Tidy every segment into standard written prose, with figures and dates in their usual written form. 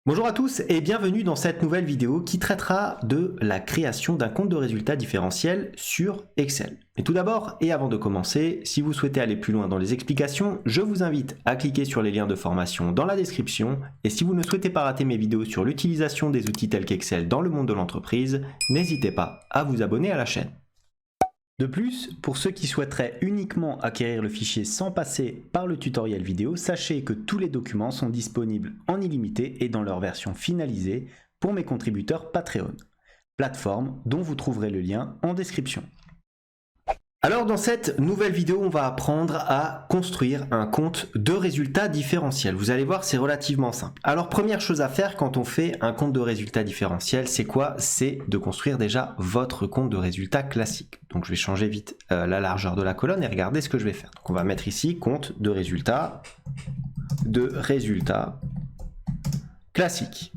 Bonjour à tous et bienvenue dans cette nouvelle vidéo qui traitera de la création d'un compte de résultats différentiel sur Excel. Mais tout d'abord et avant de commencer, si vous souhaitez aller plus loin dans les explications, je vous invite à cliquer sur les liens de formation dans la description et si vous ne souhaitez pas rater mes vidéos sur l'utilisation des outils tels qu'Excel dans le monde de l'entreprise, n'hésitez pas à vous abonner à la chaîne. De plus, pour ceux qui souhaiteraient uniquement acquérir le fichier sans passer par le tutoriel vidéo, sachez que tous les documents sont disponibles en illimité et dans leur version finalisée pour mes contributeurs Patreon, plateforme dont vous trouverez le lien en description. Alors dans cette nouvelle vidéo, on va apprendre à construire un compte de résultats différentiels. Vous allez voir, c'est relativement simple. Alors première chose à faire quand on fait un compte de résultats différentiels, c'est quoi? C'est de construire déjà votre compte de résultats classique. Donc je vais changer vite la largeur de la colonne et regardez ce que je vais faire. Donc on va mettre ici compte de résultats classique.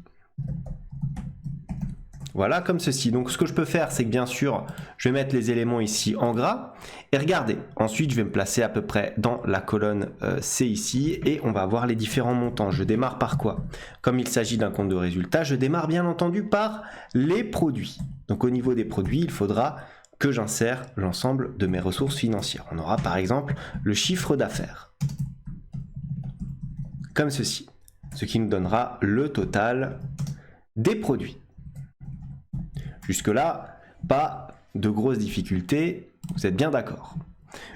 Voilà, comme ceci. Donc ce que je peux faire, c'est que bien sûr, je vais mettre les éléments ici en gras. Et regardez, ensuite je vais me placer à peu près dans la colonne C ici et on va voir les différents montants. Je démarre par quoi? Comme il s'agit d'un compte de résultats, je démarre bien entendu par les produits. Donc au niveau des produits, il faudra que j'insère l'ensemble de mes ressources financières. On aura par exemple le chiffre d'affaires. Comme ceci. Ce qui nous donnera le total des produits. Jusque-là, pas de grosses difficultés, vous êtes bien d'accord.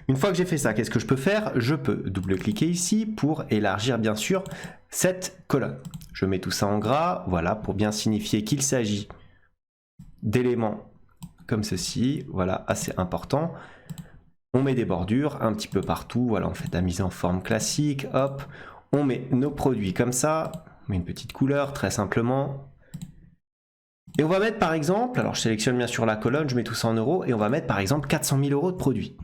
Une fois que j'ai fait ça, qu'est-ce que je peux faire? Je peux double-cliquer ici pour élargir bien sûr cette colonne. Je mets tout ça en gras, voilà, pour bien signifier qu'il s'agit d'éléments comme ceci, voilà, assez important. On met des bordures un petit peu partout, voilà, on fait la mise en forme classique, hop, on met nos produits comme ça, on met une petite couleur très simplement. Et on va mettre par exemple, alors je sélectionne bien sûr la colonne, je mets tout ça en euros, et on va mettre par exemple 400 000 euros de produits.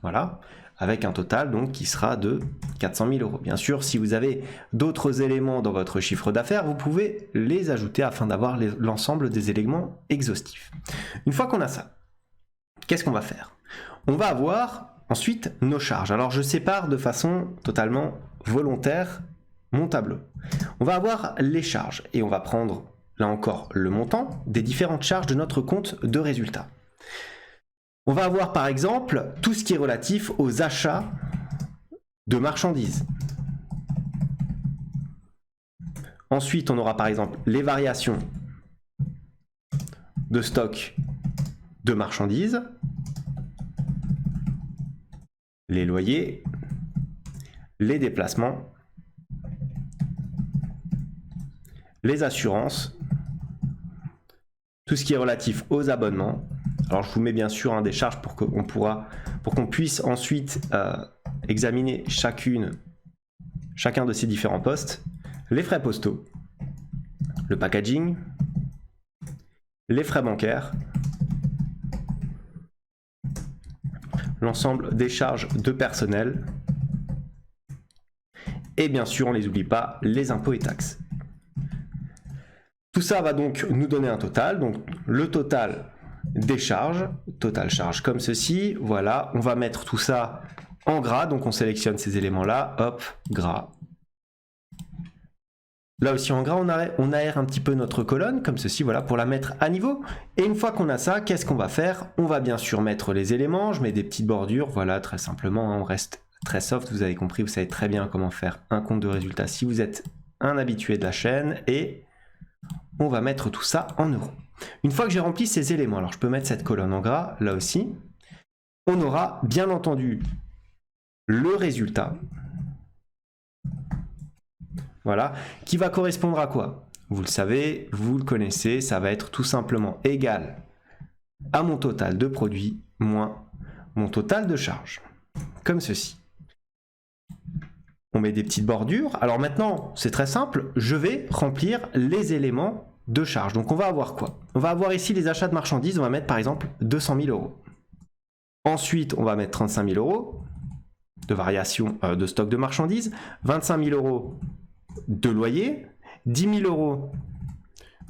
Voilà, avec un total donc qui sera de 400 000 euros. Bien sûr, si vous avez d'autres éléments dans votre chiffre d'affaires, vous pouvez les ajouter afin d'avoir l'ensemble des éléments exhaustifs. Une fois qu'on a ça, qu'est-ce qu'on va faire? On va avoir ensuite nos charges. Alors je sépare de façon totalement volontaire mon tableau. On va avoir les charges et on va prendre là encore le montant des différentes charges de notre compte de résultats. On va avoir par exemple tout ce qui est relatif aux achats de marchandises. Ensuite, on aura par exemple les variations de stock de marchandises, les loyers, les déplacements, les assurances, tout ce qui est relatif aux abonnements. Alors je vous mets bien sûr des charges pour qu'on puisse ensuite examiner chacun de ces différents postes. Les frais postaux, le packaging, les frais bancaires, l'ensemble des charges de personnel et bien sûr on ne les oublie pas, les impôts et taxes. Tout ça va donc nous donner un total, donc le total des charges, total charge comme ceci, voilà, on va mettre tout ça en gras, donc on sélectionne ces éléments-là, hop, gras. Là aussi en gras, on aère un petit peu notre colonne, comme ceci, voilà, pour la mettre à niveau. Et une fois qu'on a ça, qu'est-ce qu'on va faire? On va bien sûr mettre les éléments, je mets des petites bordures, voilà, très simplement, on reste très soft, vous avez compris, vous savez très bien comment faire un compte de résultats si vous êtes un habitué de la chaîne, et on va mettre tout ça en euros. Une fois que j'ai rempli ces éléments, alors je peux mettre cette colonne en gras, là aussi, on aura bien entendu le résultat, voilà, qui va correspondre à quoi? Vous le savez, vous le connaissez, ça va être tout simplement égal à mon total de produits moins mon total de charges, comme ceci. On met des petites bordures. Alors maintenant, c'est très simple, je vais remplir les éléments de charge. Donc on va avoir quoi? On va avoir ici les achats de marchandises, on va mettre par exemple 200 000 euros. Ensuite, on va mettre 35 000 euros de variation de stock de marchandises, 25 000 euros de loyer, 10 000 euros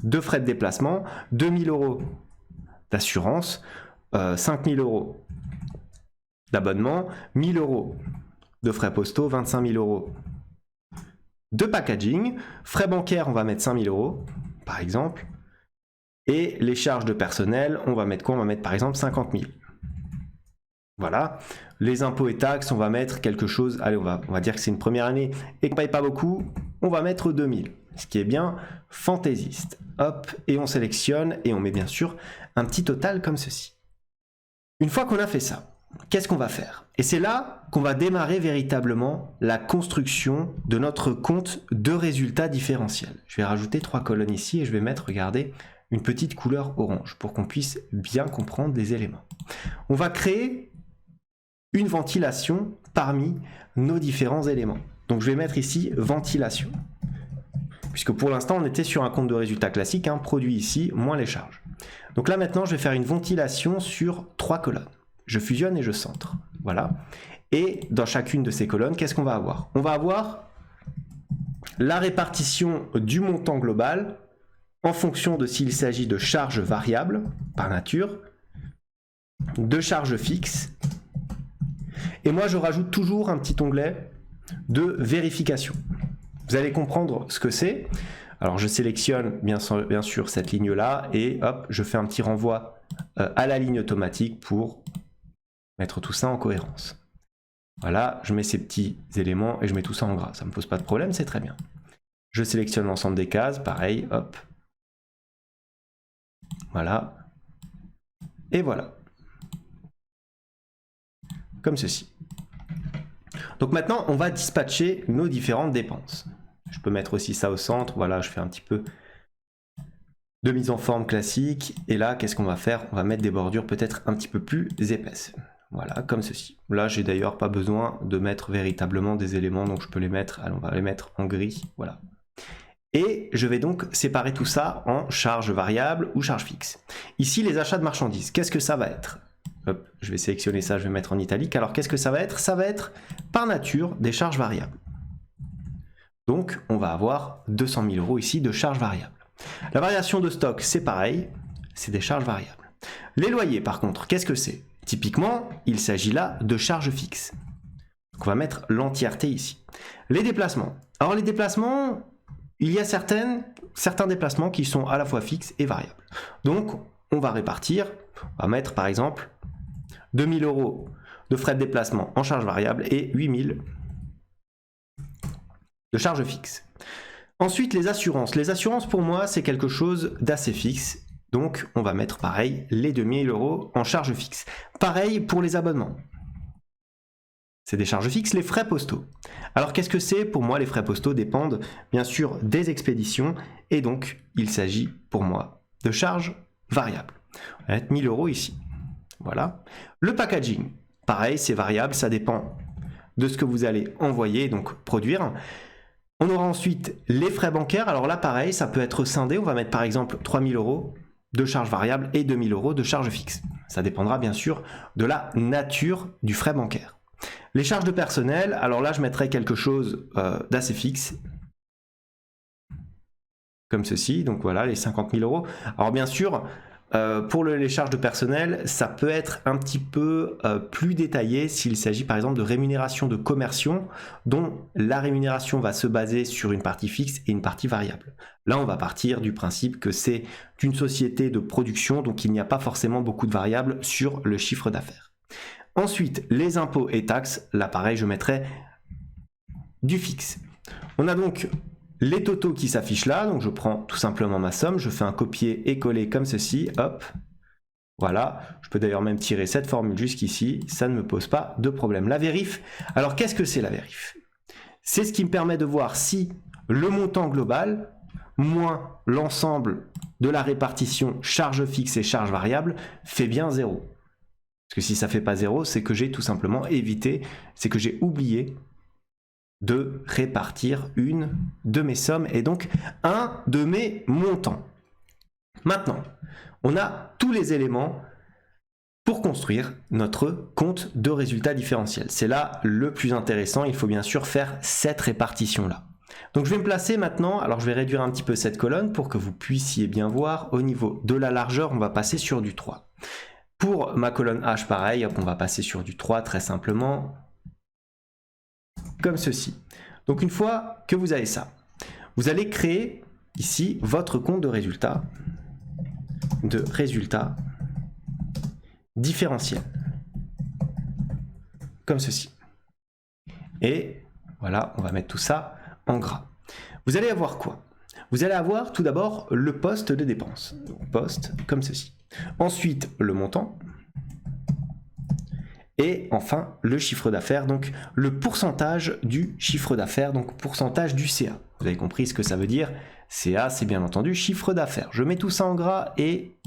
de frais de déplacement, 2 000 euros d'assurance, 5 000 euros d'abonnement, 1 000 euros de frais postaux, 25 000 euros de packaging. Frais bancaires, on va mettre 5 000 €, par exemple. Et les charges de personnel, on va mettre quoi? On va mettre par exemple 50 000. Voilà. Les impôts et taxes, on va mettre quelque chose. Allez, on va dire que c'est une première année et qu'on ne paye pas beaucoup. On va mettre 2 000. Ce qui est bien fantaisiste. Hop, et on sélectionne et on met bien sûr un petit total comme ceci. Une fois qu'on a fait ça, qu'est-ce qu'on va faire? Et c'est là qu'on va démarrer véritablement la construction de notre compte de résultats différentiels. Je vais rajouter 3 colonnes ici et je vais mettre, regardez, une petite couleur orange pour qu'on puisse bien comprendre les éléments. On va créer une ventilation parmi nos différents éléments. Donc je vais mettre ici ventilation. Puisque pour l'instant on était sur un compte de résultats classique, hein, produit ici, moins les charges. Donc là maintenant je vais faire une ventilation sur 3 colonnes. Je fusionne et je centre. Voilà. Et dans chacune de ces colonnes, qu'est-ce qu'on va avoir? On va avoir la répartition du montant global en fonction de s'il s'agit de charges variables par nature, de charges fixes. Et moi je rajoute toujours un petit onglet de vérification. Vous allez comprendre ce que c'est. Alors je sélectionne bien sûr cette ligne-là et hop, je fais un petit renvoi à la ligne automatique pour mettre tout ça en cohérence. Voilà, je mets ces petits éléments et je mets tout ça en gras. Ça ne me pose pas de problème, c'est très bien. Je sélectionne l'ensemble des cases, pareil, hop. Voilà. Et voilà. Comme ceci. Donc maintenant, on va dispatcher nos différentes dépenses. Je peux mettre aussi ça au centre. Voilà, je fais un petit peu de mise en forme classique. Et là, qu'est-ce qu'on va faire? On va mettre des bordures peut-être un petit peu plus épaisses. Voilà, comme ceci. Là, j'ai d'ailleurs pas besoin de mettre véritablement des éléments, donc je peux les mettre, allez, on va les mettre en gris, voilà. Et je vais donc séparer tout ça en charges variables ou charges fixes. Ici, les achats de marchandises, qu'est-ce que ça va être? Hop, je vais sélectionner ça, je vais mettre en italique. Alors, qu'est-ce que ça va être? Ça va être, par nature, des charges variables. Donc, on va avoir 200 000 € ici de charges variables. La variation de stock, c'est pareil, c'est des charges variables. Les loyers, par contre, qu'est-ce que c'est? Typiquement, il s'agit là de charges fixes. Donc, on va mettre l'entièreté ici. Les déplacements. Alors, les déplacements, il y a certains déplacements qui sont à la fois fixes et variables. Donc, on va répartir, on va mettre par exemple 2 000 € de frais de déplacement en charges variables et 8 000 de charges fixes. Ensuite, les assurances. Les assurances, pour moi, c'est quelque chose d'assez fixe. Donc, on va mettre pareil, les 2 000 € en charges fixes. Pareil pour les abonnements. C'est des charges fixes, les frais postaux. Alors, qu'est-ce que c'est? Pour moi, les frais postaux dépendent bien sûr des expéditions. Et donc, il s'agit pour moi de charges variables. On va mettre 1 000 € ici. Voilà. Le packaging, pareil, c'est variable, ça dépend de ce que vous allez envoyer, donc produire. On aura ensuite les frais bancaires. Alors là, pareil, ça peut être scindé. On va mettre par exemple 3 000 € de charges variables et 2 000 € de charges fixes. Ça dépendra bien sûr de la nature du frais bancaire. Les charges de personnel, alors là, je mettrai quelque chose d'assez fixe. Comme ceci. Donc voilà, les 50 000 €. Alors bien sûr, pour les charges de personnel, ça peut être un petit peu plus détaillé s'il s'agit par exemple de rémunération de commerciaux dont la rémunération va se baser sur une partie fixe et une partie variable. Là, on va partir du principe que c'est une société de production, donc il n'y a pas forcément beaucoup de variables sur le chiffre d'affaires. Ensuite, les impôts et taxes, là pareil, je mettrai du fixe. On a donc les totaux qui s'affichent là, donc je prends tout simplement ma somme, je fais un copier et coller comme ceci, hop, voilà, je peux d'ailleurs même tirer cette formule jusqu'ici, ça ne me pose pas de problème. La vérif, alors qu'est-ce que c'est la vérif? C'est ce qui me permet de voir si le montant global, moins l'ensemble de la répartition charges fixes et charges variables, fait bien 0. Parce que si ça ne fait pas 0, c'est que j'ai tout simplement évité, c'est que j'ai oublié de répartir une de mes sommes et donc un de mes montants. Maintenant, on a tous les éléments pour construire notre compte de résultats différentiels. C'est là le plus intéressant, il faut bien sûr faire cette répartition-là. Donc je vais me placer maintenant, alors je vais réduire un petit peu cette colonne pour que vous puissiez bien voir. Au niveau de la largeur, on va passer sur du 3. Pour ma colonne H, pareil, on va passer sur du 3 très simplement. Comme ceci. Donc une fois que vous avez ça, vous allez créer ici votre compte de résultat différentiel. Comme ceci. Et voilà, on va mettre tout ça en gras. Vous allez avoir quoi? Vous allez avoir tout d'abord le poste de dépense. Donc, poste comme ceci. Ensuite, le montant. Et enfin, le chiffre d'affaires, donc le pourcentage du chiffre d'affaires, donc pourcentage du CA. Vous avez compris ce que ça veut dire. CA, c'est bien entendu chiffre d'affaires. Je mets tout ça en gras et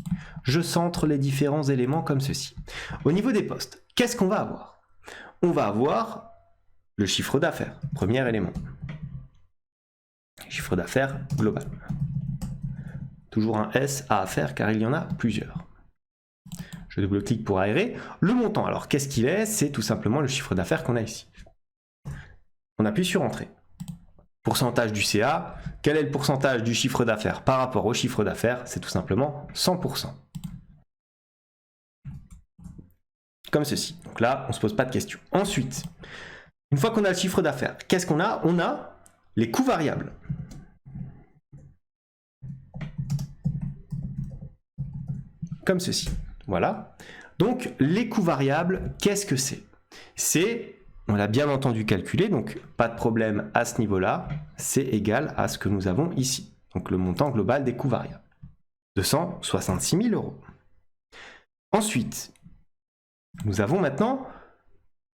je centre les différents éléments comme ceci. Au niveau des postes, qu'est-ce qu'on va avoir? On va avoir le chiffre d'affaires, premier élément. Chiffre d'affaires global. Toujours un S à faire car il y en a plusieurs. Je double-clique pour aérer. Le montant, alors qu'est-ce qu'il est? C'est tout simplement le chiffre d'affaires qu'on a ici. On appuie sur Entrée. Pourcentage du CA. Quel est le pourcentage du chiffre d'affaires par rapport au chiffre d'affaires? C'est tout simplement 100%. Comme ceci. Donc là, on ne se pose pas de questions. Ensuite, une fois qu'on a le chiffre d'affaires, qu'est-ce qu'on a? On a les coûts variables. Comme ceci. Voilà. Donc, les coûts variables, qu'est-ce que c'est? C'est, on l'a bien entendu calculé, donc pas de problème à ce niveau-là, c'est égal à ce que nous avons ici. Donc, le montant global des coûts variables. 266 000 €. Ensuite, nous avons maintenant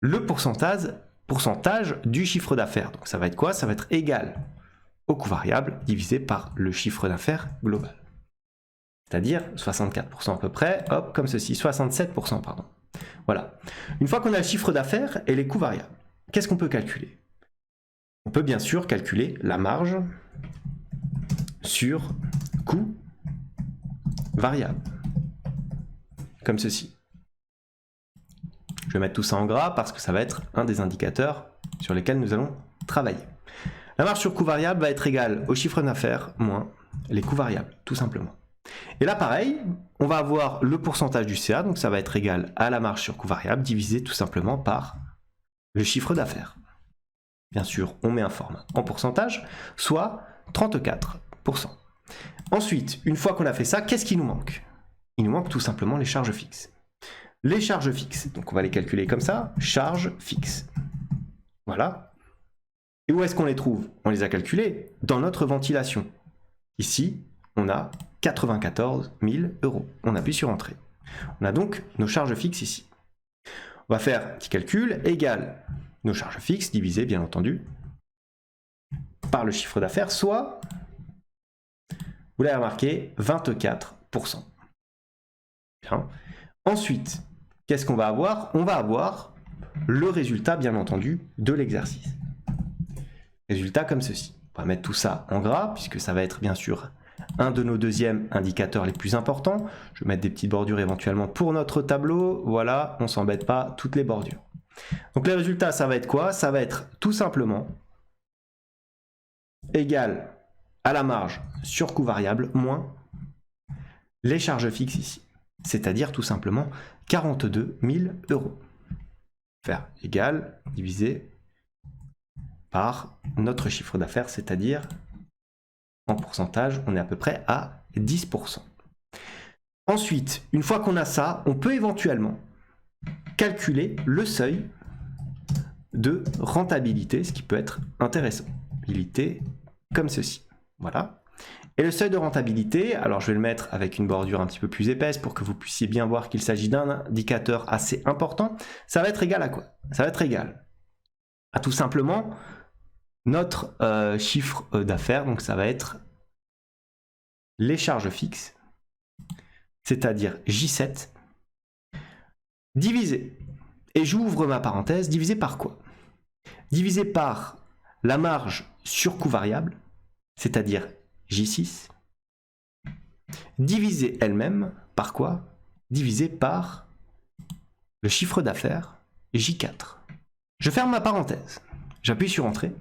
le pourcentage du chiffre d'affaires. Donc, ça va être quoi? Ça va être égal au coût variable divisé par le chiffre d'affaires global. C'est-à-dire 64% à peu près, hop, comme ceci, 67%, pardon. Voilà. Une fois qu'on a le chiffre d'affaires et les coûts variables, qu'est-ce qu'on peut calculer? On peut bien sûr calculer la marge sur coût variable. Comme ceci. Je vais mettre tout ça en gras parce que ça va être un des indicateurs sur lesquels nous allons travailler. La marge sur coût variable va être égale au chiffre d'affaires moins les coûts variables, tout simplement. Et là, pareil, on va avoir le pourcentage du CA, donc ça va être égal à la marge sur coût variable divisé tout simplement par le chiffre d'affaires. Bien sûr, on met un format en pourcentage, soit 34%. Ensuite, une fois qu'on a fait ça, qu'est-ce qui nous manque? Il nous manque tout simplement les charges fixes. Les charges fixes, donc on va les calculer comme ça, charges fixes. Voilà. Et où est-ce qu'on les trouve? On les a calculées dans notre ventilation. Ici, on a 94 000 €. On appuie sur Entrée. On a donc nos charges fixes ici. On va faire un petit calcul, égal nos charges fixes, divisé bien entendu, par le chiffre d'affaires, soit, vous l'avez remarqué, 24%. Bien. Ensuite, qu'est-ce qu'on va avoir? On va avoir le résultat, bien entendu, de l'exercice. Résultat comme ceci. On va mettre tout ça en gras, puisque ça va être bien sûr un de nos deuxièmes indicateurs les plus importants. Je vais mettre des petites bordures éventuellement pour notre tableau. Voilà, on ne s'embête pas, toutes les bordures. Donc les résultats, ça va être quoi? Ça va être tout simplement égal à la marge sur coût variable moins les charges fixes ici. C'est-à-dire tout simplement 42 000 €. Faire égal, divisé par notre chiffre d'affaires, c'est-à-dire en pourcentage, on est à peu près à 10%. Ensuite, une fois qu'on a ça, on peut éventuellement calculer le seuil de rentabilité, ce qui peut être intéressant. Rentabilité comme ceci. Voilà. Et le seuil de rentabilité, alors je vais le mettre avec une bordure un petit peu plus épaisse pour que vous puissiez bien voir qu'il s'agit d'un indicateur assez important. Ça va être égal à quoi? Ça va être égal à tout simplement notre chiffre d'affaires, donc ça va être les charges fixes, c'est-à-dire J7, divisé, et j'ouvre ma parenthèse, divisé par quoi? Divisé par la marge sur coût variable, c'est-à-dire J6, divisé elle-même par quoi? Divisé par le chiffre d'affaires J4. Je ferme ma parenthèse, j'appuie sur Entrée,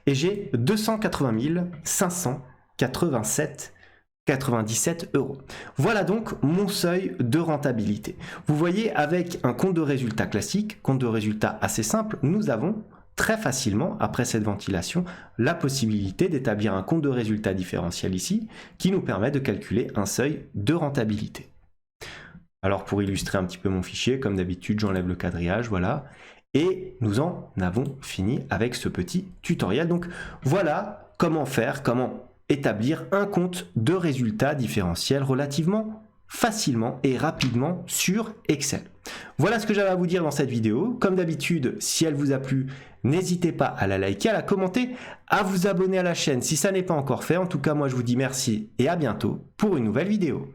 et j'ai 280 587,97 €. Voilà donc mon seuil de rentabilité. Vous voyez, avec un compte de résultat classique, compte de résultat assez simple, nous avons très facilement, après cette ventilation, la possibilité d'établir un compte de résultat différentiel ici, qui nous permet de calculer un seuil de rentabilité. Alors pour illustrer un petit peu mon fichier, comme d'habitude, j'enlève le quadrillage, voilà. Et nous en avons fini avec ce petit tutoriel. Donc voilà comment faire, comment établir un compte de résultat différentiel relativement facilement et rapidement sur Excel. Voilà ce que j'avais à vous dire dans cette vidéo. Comme d'habitude, si elle vous a plu, n'hésitez pas à la liker, à la commenter, à vous abonner à la chaîne si ça n'est pas encore fait. En tout cas, moi je vous dis merci et à bientôt pour une nouvelle vidéo.